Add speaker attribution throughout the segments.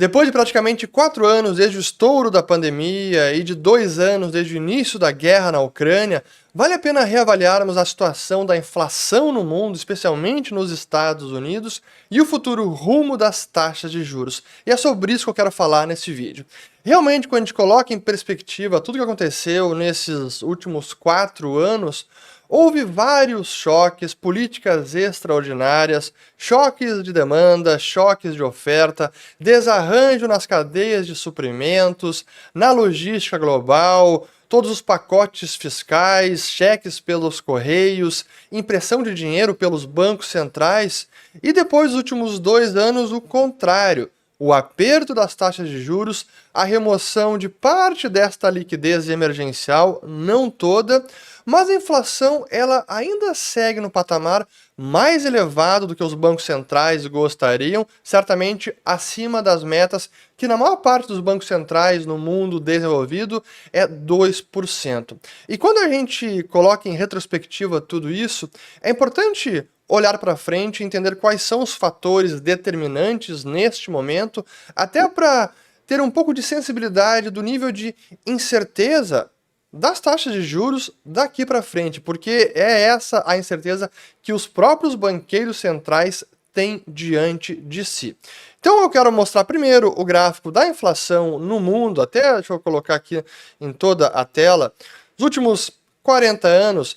Speaker 1: Depois de praticamente 4 anos desde o estouro da pandemia e de 2 anos desde o início da guerra na Ucrânia, vale a pena reavaliarmos a situação da inflação no mundo, especialmente nos Estados Unidos, e o futuro rumo das taxas de juros. E é sobre isso que eu quero falar nesse vídeo. Realmente, quando a gente coloca em perspectiva tudo que aconteceu nesses últimos 4 anos, houve vários choques, políticas extraordinárias, choques de demanda, choques de oferta, desarranjo nas cadeias de suprimentos, na logística global, todos os pacotes fiscais, cheques pelos correios, impressão de dinheiro pelos bancos centrais e depois dos últimos 2 anos o contrário. O aperto das taxas de juros, a remoção de parte desta liquidez emergencial, não toda, mas a inflação ela ainda segue no patamar mais elevado do que os bancos centrais gostariam, certamente acima das metas que na maior parte dos bancos centrais no mundo desenvolvido é 2%. E quando a gente coloca em retrospectiva tudo isso, é importante olhar para frente e entender quais são os fatores determinantes neste momento, até para ter um pouco de sensibilidade do nível de incerteza das taxas de juros daqui para frente, porque é essa a incerteza que os próprios banqueiros centrais têm diante de si. Então eu quero mostrar primeiro o gráfico da inflação no mundo, até deixa eu colocar aqui em toda a tela, os últimos 40 anos,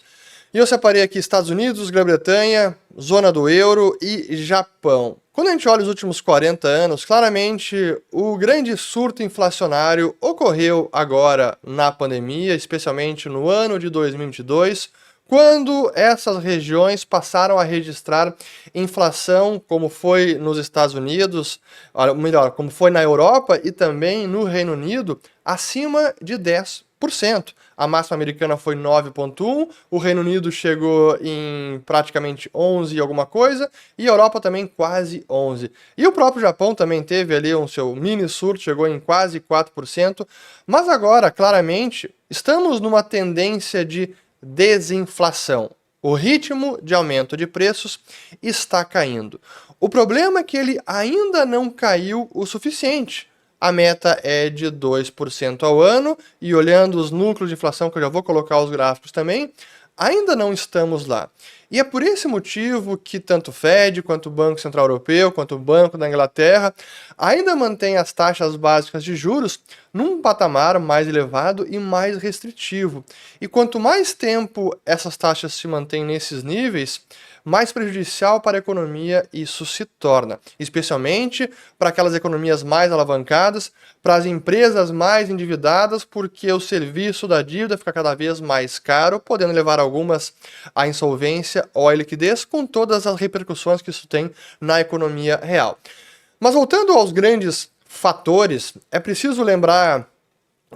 Speaker 1: e eu separei aqui Estados Unidos, Grã-Bretanha, zona do euro e Japão. Quando a gente olha os últimos 40 anos, claramente o grande surto inflacionário ocorreu agora na pandemia, especialmente no ano de 2022, quando essas regiões passaram a registrar inflação, como foi nos Estados Unidos, melhor, como foi na Europa e também no Reino Unido, acima de 10%. A máxima americana foi 9,1%, o Reino Unido chegou em praticamente 11 e alguma coisa, e a Europa também quase 11%. E o próprio Japão também teve ali um seu mini surto, chegou em quase 4%, mas agora, claramente, estamos numa tendência de desinflação. O ritmo de aumento de preços está caindo. O problema é que ele ainda não caiu o suficiente. A meta é de 2% ao ano, e olhando os núcleos de inflação, que eu já vou colocar os gráficos também, ainda não estamos lá. E é por esse motivo que tanto o Fed, quanto o Banco Central Europeu, quanto o Banco da Inglaterra, ainda mantém as taxas básicas de juros num patamar mais elevado e mais restritivo. E quanto mais tempo essas taxas se mantêm nesses níveis, mais prejudicial para a economia isso se torna, especialmente para aquelas economias mais alavancadas, para as empresas mais endividadas, porque o serviço da dívida fica cada vez mais caro, podendo levar algumas à insolvência ou à liquidez, com todas as repercussões que isso tem na economia real. Mas voltando aos grandes fatores, é preciso lembrar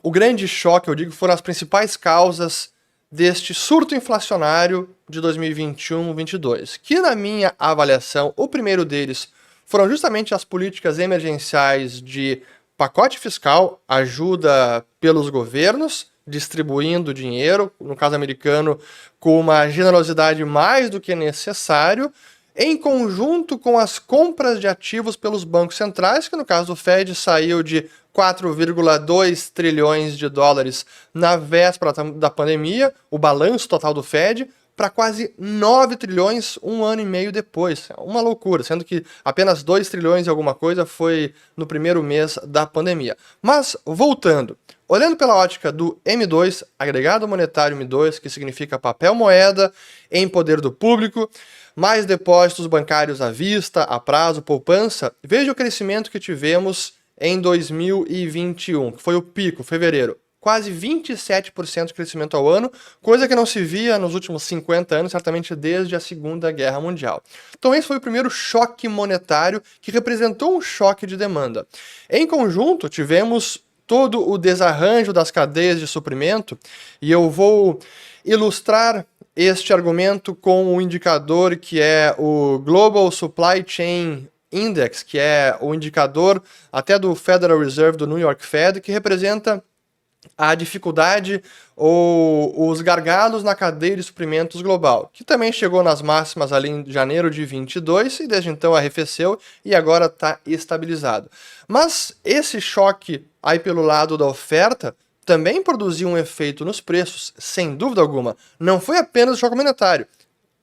Speaker 1: o grande choque, eu digo, foram as principais causas deste surto inflacionário de 2021-22, que na minha avaliação, o primeiro deles foram justamente as políticas emergenciais de pacote fiscal, ajuda pelos governos, distribuindo dinheiro, no caso americano, com uma generosidade mais do que necessário, em conjunto com as compras de ativos pelos bancos centrais, que no caso do Fed saiu de 4,2 trilhões de dólares na véspera da pandemia, o balanço total do Fed, para quase 9 trilhões um ano e meio depois. Uma loucura, sendo que apenas 2 trilhões e alguma coisa foi no primeiro mês da pandemia. Mas, voltando, olhando pela ótica do M2, agregado monetário M2, que significa papel moeda em poder do público, mais depósitos bancários à vista, a prazo, poupança, veja o crescimento que tivemos em 2021, que foi o pico, fevereiro. Quase 27% de crescimento ao ano, coisa que não se via nos últimos 50 anos, certamente desde a Segunda Guerra Mundial. Então esse foi o primeiro choque monetário que representou um choque de demanda. Em conjunto, tivemos todo o desarranjo das cadeias de suprimento, e eu vou ilustrar este argumento com um indicador que é o Global Supply Chain Index, que é o indicador até do Federal Reserve do New York Fed, que representa a dificuldade ou os gargalos na cadeia de suprimentos global, que também chegou nas máximas ali em janeiro de 22 e desde então arrefeceu e agora está estabilizado. Mas esse choque aí pelo lado da oferta também produziu um efeito nos preços, sem dúvida alguma. Não foi apenas o choque monetário.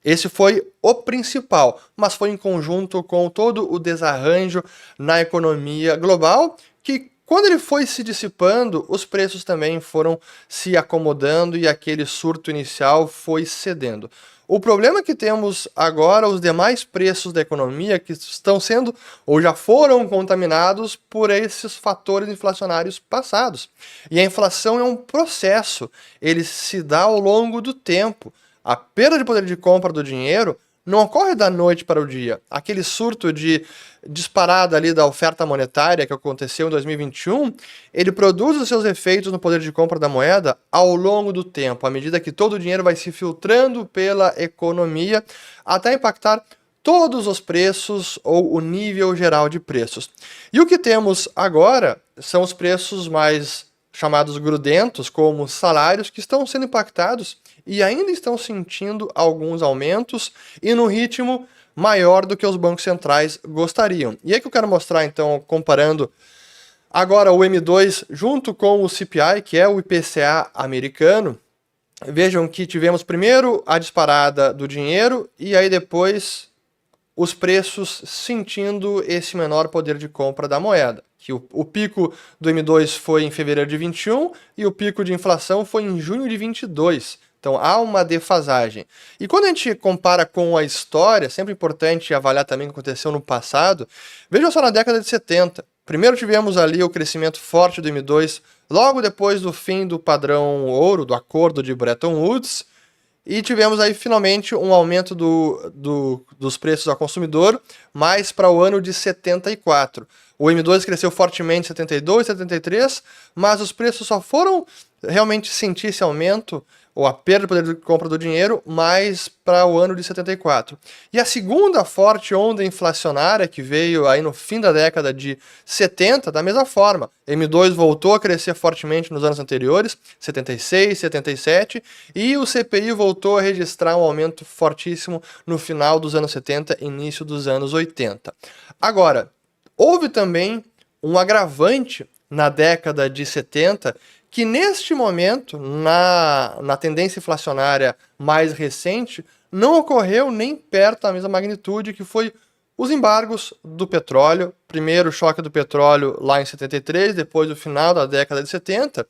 Speaker 1: Esse foi o principal, mas foi em conjunto com todo o desarranjo na economia global, que quando ele foi se dissipando, os preços também foram se acomodando e aquele surto inicial foi cedendo. O problema é que temos agora os demais preços da economia que estão sendo ou já foram contaminados por esses fatores inflacionários passados. E a inflação é um processo, ele se dá ao longo do tempo. A perda de poder de compra do dinheiro não ocorre da noite para o dia. Aquele surto de disparada ali da oferta monetária que aconteceu em 2021, ele produz os seus efeitos no poder de compra da moeda ao longo do tempo, à medida que todo o dinheiro vai se filtrando pela economia até impactar todos os preços ou o nível geral de preços. E o que temos agora são os preços mais chamados grudentos, como salários, que estão sendo impactados e ainda estão sentindo alguns aumentos e no ritmo maior do que os bancos centrais gostariam. E é que eu quero mostrar, então, comparando agora o M2 junto com o CPI, que é o IPCA americano. Vejam que tivemos primeiro a disparada do dinheiro e aí depois os preços sentindo esse menor poder de compra da moeda. Que o pico do M2 foi em fevereiro de 21 e o pico de inflação foi em junho de 22. Então há uma defasagem. E quando a gente compara com a história, sempre importante avaliar também o que aconteceu no passado, vejam só na década de 70. Primeiro tivemos ali o crescimento forte do M2, logo depois do fim do padrão ouro, do acordo de Bretton Woods, e tivemos aí finalmente um aumento dos preços ao consumidor, mais para o ano de 74. O M2 cresceu fortemente em 72, 73, mas os preços só foram realmente sentir esse aumento, ou a perda do poder de compra do dinheiro, mais para o ano de 74. E a segunda forte onda inflacionária, que veio aí no fim da década de 70, da mesma forma. M2 voltou a crescer fortemente nos anos anteriores, 76, 77, e o CPI voltou a registrar um aumento fortíssimo no final dos anos 70 e início dos anos 80. Agora, houve também um agravante na década de 70, que neste momento, na tendência inflacionária mais recente, não ocorreu nem perto da mesma magnitude, que foi os embargos do petróleo. Primeiro o choque do petróleo lá em 73, depois o final da década de 70.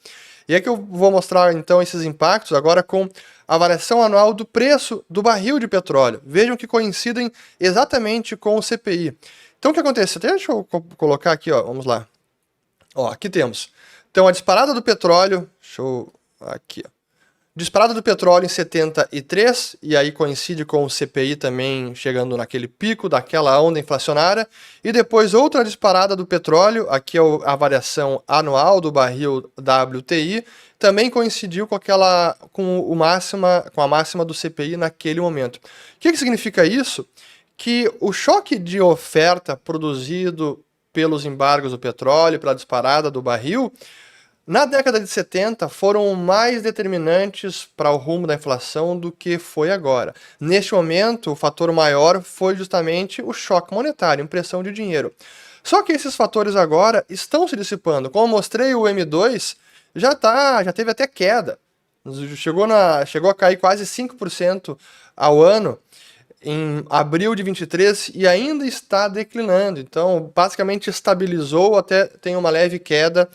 Speaker 1: E é que eu vou mostrar então esses impactos agora com a variação anual do preço do barril de petróleo. Vejam que coincidem exatamente com o CPI. Então o que acontece? Até deixa eu colocar aqui, ó, vamos lá. Ó, aqui temos. Então, a disparada do petróleo, aqui, ó. Disparada do petróleo em 73, e aí coincide com o CPI também chegando naquele pico daquela onda inflacionária, e depois outra disparada do petróleo, aqui é a variação anual do barril WTI, também coincidiu com a máxima do CPI naquele momento. O que significa isso? Que o choque de oferta produzido pelos embargos do petróleo, pela disparada do barril, na década de 70 foram mais determinantes para o rumo da inflação do que foi agora. Neste momento, o fator maior foi justamente o choque monetário, impressão de dinheiro. Só que esses fatores agora estão se dissipando. Como eu mostrei, o M2 já teve até queda. Chegou a cair quase 5% ao ano em abril de 23 e ainda está declinando. Então, basicamente estabilizou, até tem uma leve queda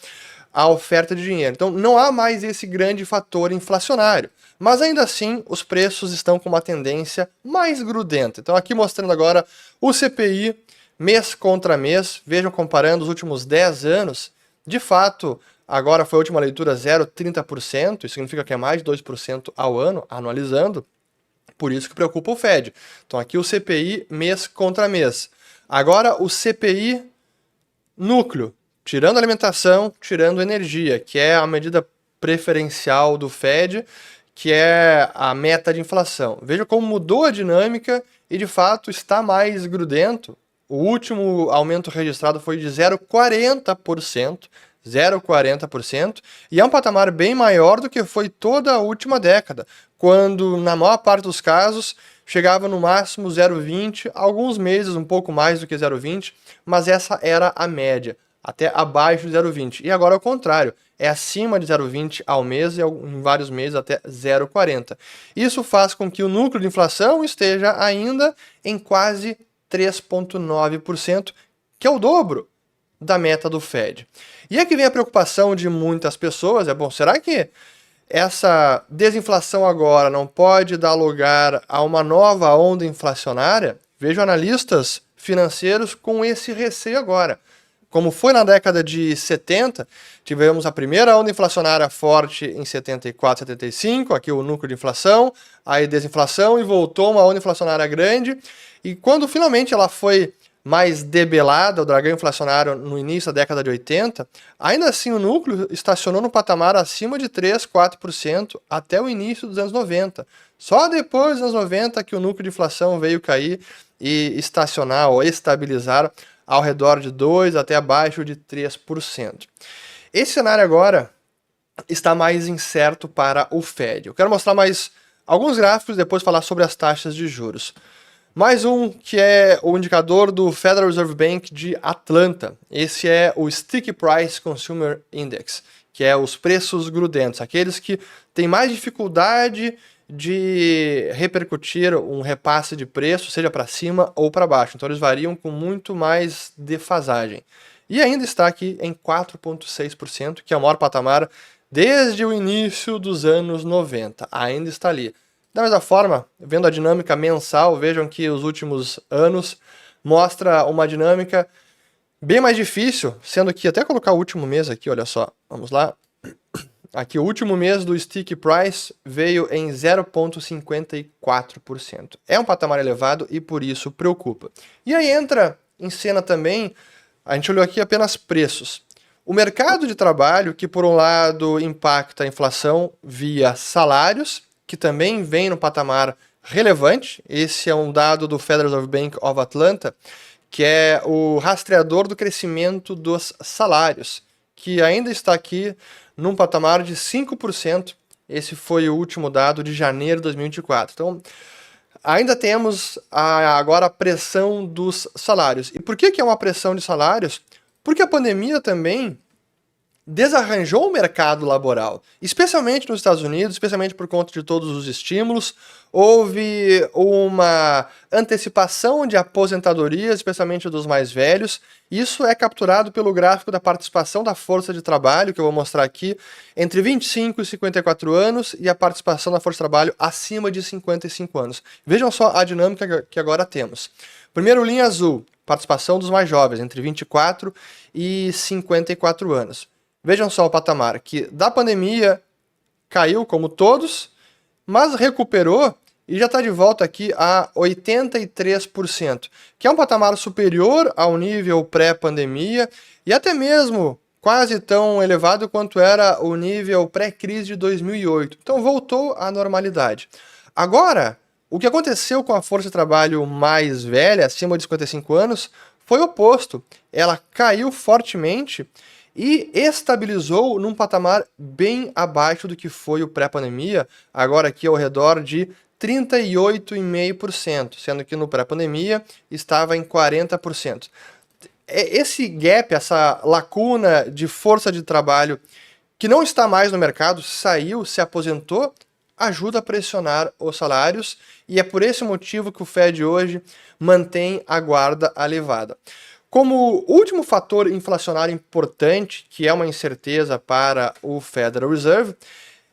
Speaker 1: a oferta de dinheiro. Então, não há mais esse grande fator inflacionário. Mas ainda assim, os preços estão com uma tendência mais grudenta. Então, aqui mostrando agora o CPI mês contra mês. Vejam, comparando os últimos 10 anos. De fato, agora foi a última leitura 0,30%. Isso significa que é mais de 2% ao ano, anualizando. Por isso que preocupa o Fed. Então, aqui o CPI mês contra mês. Agora, o CPI núcleo. Tirando alimentação, tirando energia, que é a medida preferencial do Fed, que é a meta de inflação. Veja como mudou a dinâmica e, de fato, está mais grudento. O último aumento registrado foi de 0,40%, 0,40%, e é um patamar bem maior do que foi toda a última década, quando, na maior parte dos casos, chegava no máximo 0,20, alguns meses um pouco mais do que 0,20, mas essa era a média, até abaixo de 0,20. E agora é o contrário, é acima de 0,20 ao mês e em vários meses até 0,40. Isso faz com que o núcleo de inflação esteja ainda em quase 3,9%, que é o dobro da meta do Fed. E aqui vem a preocupação de muitas pessoas, será que essa desinflação agora não pode dar lugar a uma nova onda inflacionária? Vejo analistas financeiros com esse receio agora. Como foi na década de 70, tivemos a primeira onda inflacionária forte em 74, 75, aqui o núcleo de inflação, aí desinflação e voltou uma onda inflacionária grande. E quando finalmente ela foi mais debelada, o dragão inflacionário no início da década de 80, ainda assim o núcleo estacionou no patamar acima de 3, 4% até o início dos anos 90. Só depois dos anos 90 que o núcleo de inflação veio cair e estacionar ou estabilizar ao redor de 2 até abaixo de 3%. Esse cenário agora está mais incerto para o Fed. Eu quero mostrar mais alguns gráficos e depois falar sobre as taxas de juros. Mais um que é o indicador do Federal Reserve Bank de Atlanta. Esse é o Sticky Price Consumer Index, que é os preços grudentos, aqueles que têm mais dificuldade de repercutir um repasse de preço, seja para cima ou para baixo. Então eles variam com muito mais defasagem. E ainda está aqui em 4,6%, que é o maior patamar desde o início dos anos 90. Ainda está ali. Da mesma forma, vendo a dinâmica mensal, vejam que os últimos anos mostra uma dinâmica bem mais difícil, sendo que até colocar o último mês aqui, olha só, vamos lá. Aqui o último mês do Sticky Price veio em 0,54%. É um patamar elevado e por isso preocupa. E aí entra em cena também, a gente olhou aqui apenas preços. O mercado de trabalho, que por um lado impacta a inflação via salários, que também vem no patamar relevante. Esse é um dado do Federal Reserve Bank of Atlanta, que é o rastreador do crescimento dos salários, que ainda está aqui num patamar de 5%. Esse foi o último dado de janeiro de 2024. Então, ainda temos agora a pressão dos salários. E por que é uma pressão de salários? Porque a pandemia também desarranjou o mercado laboral, especialmente nos Estados Unidos, especialmente por conta de todos os estímulos. Houve uma antecipação de aposentadorias, especialmente dos mais velhos. Isso é capturado pelo gráfico da participação da força de trabalho, que eu vou mostrar aqui, entre 25 e 54 anos, e a participação da força de trabalho acima de 55 anos. Vejam só a dinâmica que agora temos. Primeiro, linha azul, participação dos mais jovens, entre 24 e 54 anos. Vejam só o patamar, que da pandemia caiu como todos, mas recuperou e já está de volta aqui a 83%, que é um patamar superior ao nível pré-pandemia e até mesmo quase tão elevado quanto era o nível pré-crise de 2008. Então voltou à normalidade. Agora, o que aconteceu com a força de trabalho mais velha, acima de 55 anos, foi o oposto. Ela caiu fortemente e estabilizou num patamar bem abaixo do que foi o pré-pandemia, agora aqui ao redor de 38,5%, sendo que no pré-pandemia estava em 40%. Esse gap, essa lacuna de força de trabalho que não está mais no mercado, saiu, se aposentou, ajuda a pressionar os salários, e é por esse motivo que o Fed hoje mantém a guarda elevada. Como último fator inflacionário importante, que é uma incerteza para o Federal Reserve,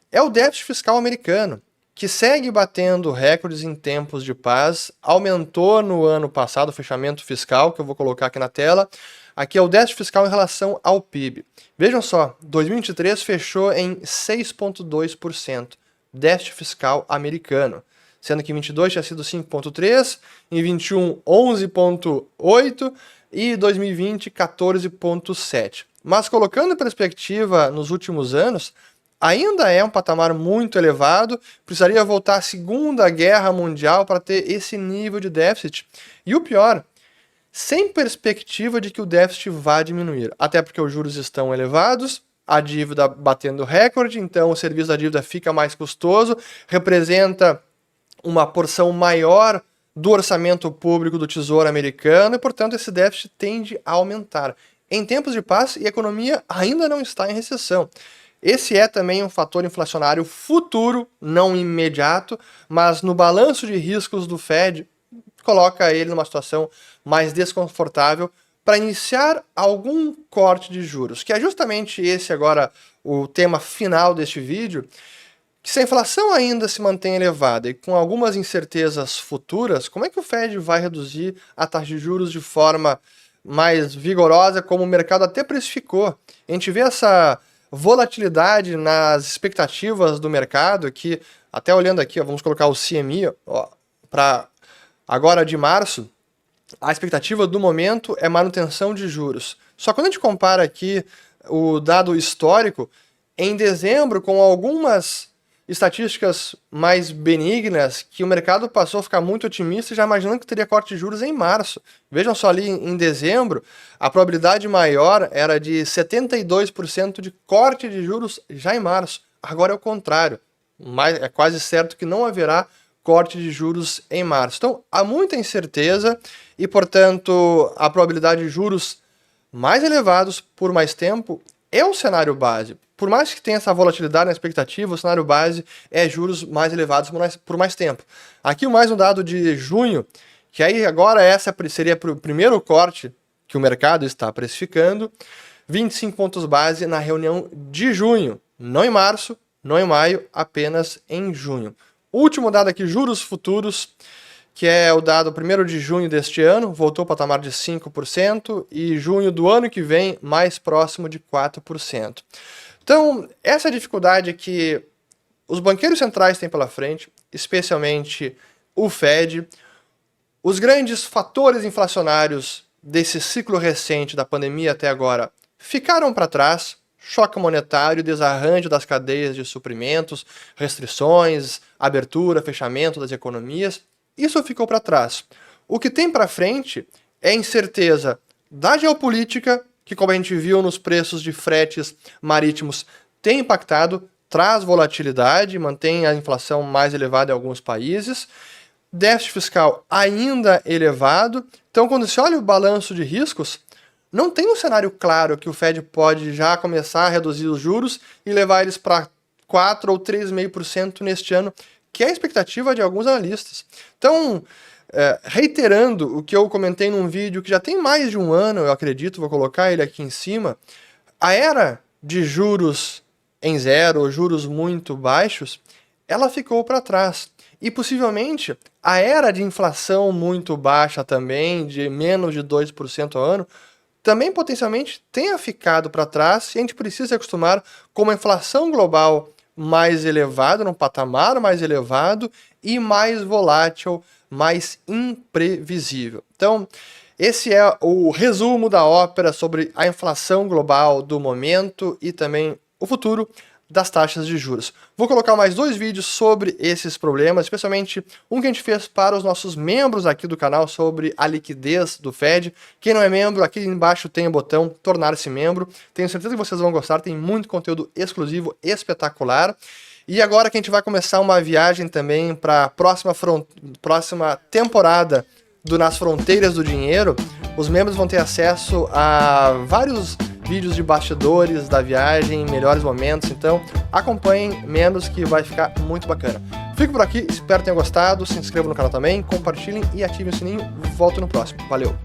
Speaker 1: é o déficit fiscal americano, que segue batendo recordes em tempos de paz, aumentou no ano passado o fechamento fiscal, que eu vou colocar aqui na tela. Aqui é o déficit fiscal em relação ao PIB. Vejam só, 2023 fechou em 6,2%, déficit fiscal americano, sendo que em 22 tinha sido 5,3%, em 21 11,8%, e 2020 14,7%. Mas colocando em perspectiva nos últimos anos, ainda é um patamar muito elevado, precisaria voltar à Segunda Guerra Mundial para ter esse nível de déficit. E o pior, sem perspectiva de que o déficit vá diminuir, até porque os juros estão elevados, a dívida batendo recorde, então o serviço da dívida fica mais custoso, representa uma porção maior do orçamento público do Tesouro americano e, portanto, esse déficit tende a aumentar. Em tempos de paz, a economia ainda não está em recessão. Esse é também um fator inflacionário futuro, não imediato, mas no balanço de riscos do Fed, coloca ele numa situação mais desconfortável para iniciar algum corte de juros, que é justamente esse agora o tema final deste vídeo, que se a inflação ainda se mantém elevada e com algumas incertezas futuras, como é que o Fed vai reduzir a taxa de juros de forma mais vigorosa, como o mercado até precificou? A gente vê essa volatilidade nas expectativas do mercado, que até olhando aqui, ó, vamos colocar o CME para agora de março, a expectativa do momento é manutenção de juros. Só quando a gente compara aqui o dado histórico, em dezembro, com algumas estatísticas mais benignas, que o mercado passou a ficar muito otimista, já imaginando que teria corte de juros em março. Vejam só ali em dezembro, a probabilidade maior era de 72% de corte de juros já em março. Agora é o contrário. É quase certo que não haverá corte de juros em março. Então, há muita incerteza e, portanto, a probabilidade de juros mais elevados por mais tempo é o cenário base. Por mais que tenha essa volatilidade na expectativa, o cenário base é juros mais elevados por mais tempo. Aqui mais um dado de junho, que aí agora essa seria o primeiro corte que o mercado está precificando, 25 pontos base na reunião de junho, não em março, não em maio, apenas em junho. Último dado aqui, juros futuros, que é o dado 1º de junho deste ano, voltou para o patamar de 5%, e junho do ano que vem, mais próximo de 4%. Então, essa dificuldade que os banqueiros centrais têm pela frente, especialmente o Fed, os grandes fatores inflacionários desse ciclo recente da pandemia até agora ficaram para trás, choque monetário, desarranjo das cadeias de suprimentos, restrições, abertura, fechamento das economias, isso ficou para trás. O que tem para frente é incerteza da geopolítica, que, como a gente viu nos preços de fretes marítimos, tem impactado, traz volatilidade, mantém a inflação mais elevada em alguns países, déficit fiscal ainda elevado. Então, quando se olha o balanço de riscos, não tem um cenário claro que o Fed pode já começar a reduzir os juros e levar eles para 4 ou 3,5% neste ano, que é a expectativa de alguns analistas. Então, reiterando o que eu comentei num vídeo que já tem mais de um ano, eu acredito, vou colocar ele aqui em cima, a era de juros em zero, ou juros muito baixos, ela ficou para trás. E possivelmente a era de inflação muito baixa também, de menos de 2% ao ano, também potencialmente tenha ficado para trás, e a gente precisa se acostumar com uma inflação global mais elevada, num patamar mais elevado e mais volátil, mais imprevisível. Então, esse é o resumo da ópera sobre a inflação global do momento e também o futuro das taxas de juros. Vou colocar mais 2 vídeos sobre esses problemas, especialmente um que a gente fez para os nossos membros aqui do canal sobre a liquidez do Fed. Quem não é membro, aqui embaixo tem o botão tornar-se membro. Tenho certeza que vocês vão gostar, tem muito conteúdo exclusivo, espetacular. E agora que a gente vai começar uma viagem também para a próxima temporada do Nas Fronteiras do Dinheiro, os membros vão ter acesso a vários vídeos de bastidores da viagem, melhores momentos, então acompanhem membros que vai ficar muito bacana. Fico por aqui, espero que tenham gostado, se inscrevam no canal também, compartilhem e ativem o sininho. Volto no próximo. Valeu!